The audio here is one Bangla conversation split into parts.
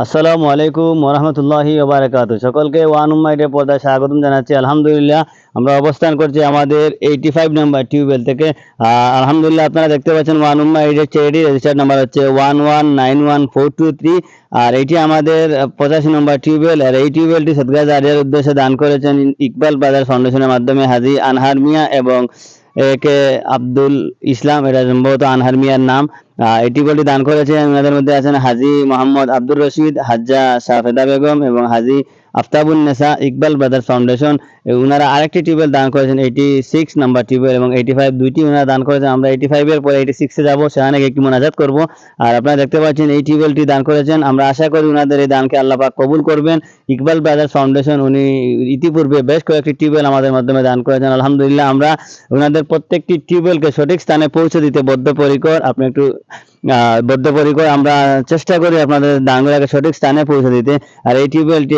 আসসালামু আলাইকুম ওরহমতুল্লাহি ওবারাকাতু। সকলকে ওয়ান উম্মাইটের পর্দায় স্বাগতম জানাচ্ছি। আলহামদুলিল্লাহ, আমরা অবস্থান করছি আমাদের 85 নম্বর টিউবওয়েল থেকে। আলহামদুলিল্লাহ, আপনারা দেখতে পাচ্ছেন ওয়ান উম্মাইটের চেয়ারটি রেজিস্টার্ড নাম্বার হচ্ছে 1191423। আর এটি আমাদের 85 নম্বর টিউবওয়েল। আর এই টিউবওয়েলটি সদকা জারিয়ার উদ্দেশ্যে দান করেছেন ইকবাল ব্রাদার্স ফাউন্ডেশনের মাধ্যমে হাজী আনহার মিয়া এবং একে আব্দুল ইসলাম, এটা সম্ভবত আনহার মিয়ার নাম। এই টিউবওয়েলটি দান করেছেন, ওনাদের মধ্যে আছেন হাজী মোহাম্মদ আব্দুর রশিদ, হাজ্জা সাফেদা বেগম এবং হাজী আফতাবুন্নেসা। ইকবাল ব্রাদার্স ফাউন্ডেশন ওনারা আরেকটি টিউবওয়েল দান করেছেন, 86 নাম্বার টিউবওয়েল, এবং 85 দুইটি ওনারা দান করেছেন। আমরা 85 এর পরে 86-এ যাবো, সেখানে একটি মোনাজাত করব। আর আপনারা দেখতে পাচ্ছেন এই টিউবওয়েলটি দান করেছেন। আমরা আশা করি ওনাদের এই দানকে আল্লাহ পাক কবুল করবেন। ইকবাল ব্রাদার্স ফাউন্ডেশন উনি ইতিপূর্বে বেশ কয়েকটি টিউবওয়েল আমাদের মাধ্যমে দান করেছেন। আলহামদুলিল্লাহ, আমরা ওনাদের প্রত্যেকটি টিউবওয়েলকে সঠিক স্থানে পৌঁছে দিতে বদ্ধপরিকর। আপনি একটু বদ্ধপরিকর, আমরা চেষ্টা করি আপনাদের দানগুলোকে সঠিক স্থানে পৌঁছে দিতে। আর এই টিউবওয়েলটি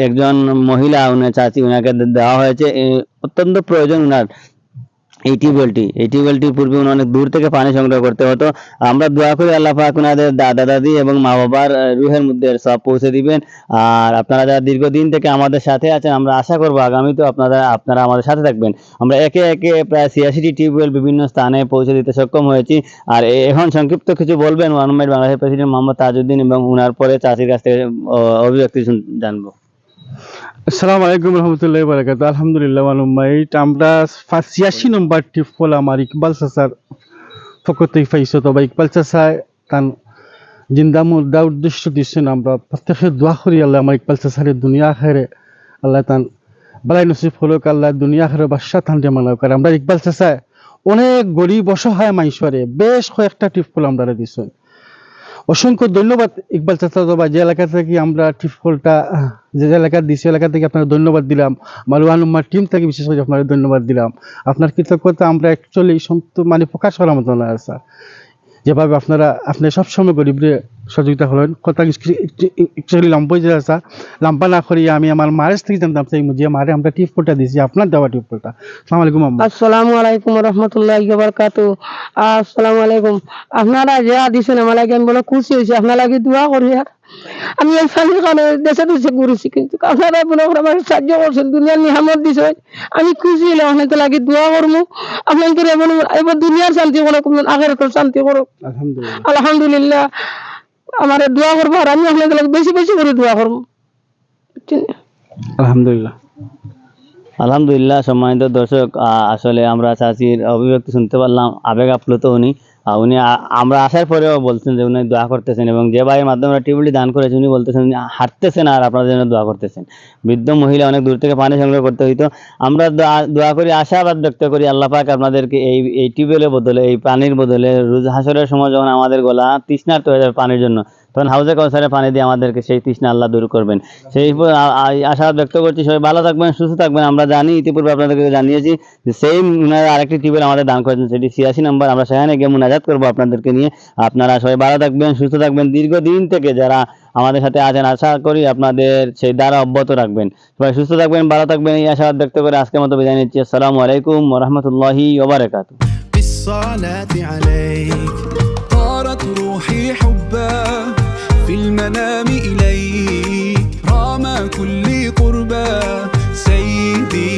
একজন মহিলা, উনার চাচি, উনাকে দেওয়া হয়েছে। অত্যন্ত প্রয়োজন উনার এই টিউবওয়েলটি পূর্বে অনেক দূর থেকে পানি সংগ্রহ করতে হতো। আমরা দোয়া করি আল্লাহ পাক ওনাদের দাদা দাদি এবং মা বাবার রুহের মধ্যে সব পৌঁছে দিবেন। আর আপনারা যারা দীর্ঘদিন থেকে আমাদের সাথে আছেন, আমরা আশা করব আগামীতেও আপনারা আমাদের সাথে থাকবেন। আমরা একে একে প্রায় 86টি টিউবওয়েল বিভিন্ন স্থানে পৌঁছে দিতে সক্ষম হয়েছি। আর এখন সংক্ষিপ্ত কিছু বলবেন ওয়ান উম্মাইট বাংলাদেশের প্রেসিডেন্ট মোহাম্মদ তাজউদ্দিন, এবং ওনার পরে চাচির কাছ থেকে অভিব্যক্তি জানবো। আসসালামু আলাইকুম রহমতুল্লাহি ওয়া বারাকাতুহু। আলহামদুলিল্লাহ, ওয়ানুমাইট আমরা 86 নম্বর টিউবওয়েল আমার ইকবাল চাচার পক্ষ থেকে পাইছো। তবে ইকবাল চাচা তান জিন্দা মুর্দা উদ্দেশ্য দিচ্ছেন। আমরা প্রত্যেকে দোয়া করি আল্লাহ আমার ইকবাল চাচারে দুনিয়া আখেরে আল্লাহ তান বালাই নসিব হলুক, আল্লাহ দুনিয়া আখেরে বাদশা তান জামানা করে। আমরা ইকবাল চাচা অনেক গরিব অসহায় মানুষরে বেশ কয়েকটা টিউবওয়েল আমরা দিচ্ছেন। অসংখ্য ধন্যবাদ ইকবাল চাচা। বা যে এলাকা থেকে আমরা টিউবওয়েলটা যে এলাকা দিচ্ছি, এলাকা থেকে আপনার ধন্যবাদ দিলাম। আমার ওয়ান উম্মার টিম থেকে বিশেষ করে আপনার ধন্যবাদ দিলাম। আপনার কৃতজ্ঞতা আমরা অ্যাকচুয়ালি প্রকাশ করার মতো না স্যার। যেভাবে আপনি সবসময় গরিবরে সহযোগিতা করেন, কথা অ্যাকচুয়ালি লম্বই যে স্যার লম্বা না করিয়া আমি আমার মারের থেকে জানতাম সেই যে মারে আমরা টিউবওয়েলটা দিয়েছি, আপনার দেওয়া টিউবওয়েলটা। আসসালামু আলাইকুম আম্মা। আসসালামু আলাইকুম রহমতুল্লাহি ওয়া বারাকাতুহু। আসসালামু আলাইকুম। আপনারা যে দিছেন আমার লাগে আমি বলে খুশি হয়েছি, আপনার লাগে দোয়া করি। আর আমি এই ফানির কারণে দেশে দেশে ঘুরেছি, কিন্তু আপনারা মনে করে আমার সাহায্য করছেন, দুনিয়ার নিয়ামত দিছেন। আমি খুশি হলে আপনাকে লাগে দোয়া করবো। আপনাদের এবার দুনিয়ার শান্তি করুক, আখিরাতের শান্তি করুক। আলহামদুলিল্লাহ, আমার দোয়া করবো। আর আমি আপনাদের লাগে বেশি বেশি করে দোয়া করবো। আলহামদুলিল্লাহ। আলহামদুলিল্লাহ, সম্মানিত দর্শক, আসলে আমরা চাচির অভিব্যক্তি শুনতে পারলাম, আবেগ আপ্লুত উনি। আমরা আসার পরেও বলছেন যে উনি দোয়া করতেছেন, এবং যে ভাইয়ের মাধ্যমে আমরা টিউবওয়েলটি দান করেছি উনি বলতেছেন হাঁটতেছেন আর আপনাদের জন্য দোয়া করতেছেন। বৃদ্ধ মহিলা, অনেক দূর থেকে পানি সংগ্রহ করতে হইতো। আমরা দোয়া করি, আশাবাদ ব্যক্ত করি আল্লাহ পাক আপনাদেরকে এই টিউবওয়েলের বদলে, এই পানির বদলে রোজ হাসরের সময় যখন আমাদের গলা তৃষ্ণার্ত হয়ে যাবে পানির জন্য, তখন হাউজে কাউসারে পানি দিয়ে আমাদেরকে সেই তৃষ্ণা আল্লাহ দূর করবেন। সেই আশা ব্যক্ত করছি। সবাই ভালো থাকবেন, সুস্থ থাকবেন। আমরা জানি, ইতিপূর্বে আপনাদেরকে জানিয়েছি যে সেম আরেকটি টিউবওয়েল আমাদের দান করেছেন, সেটি 86 নম্বর। আমরা সেখানে গিয়ে মুনাজাত করবো আপনাদেরকে নিয়ে। আপনারা সবাই ভালো থাকবেন, সুস্থ থাকবেন। দীর্ঘদিন থেকে যারা আমাদের সাথে আছেন, আশা করি আপনাদের সেই দ্বারা অব্যাহত রাখবেন। সবাই সুস্থ থাকবেন, ভালো থাকবেন, এই আশাবাদ ব্যক্ত করে আজকের মতো বিদায় নিচ্ছি। আসসালামু আলাইকুম ওয়া রাহমাতুল্লাহি ওয়া বারাকাতুহু। بالصلاة عليك طارت روحي حبا في المنام إليك رام كل قربا سيدي.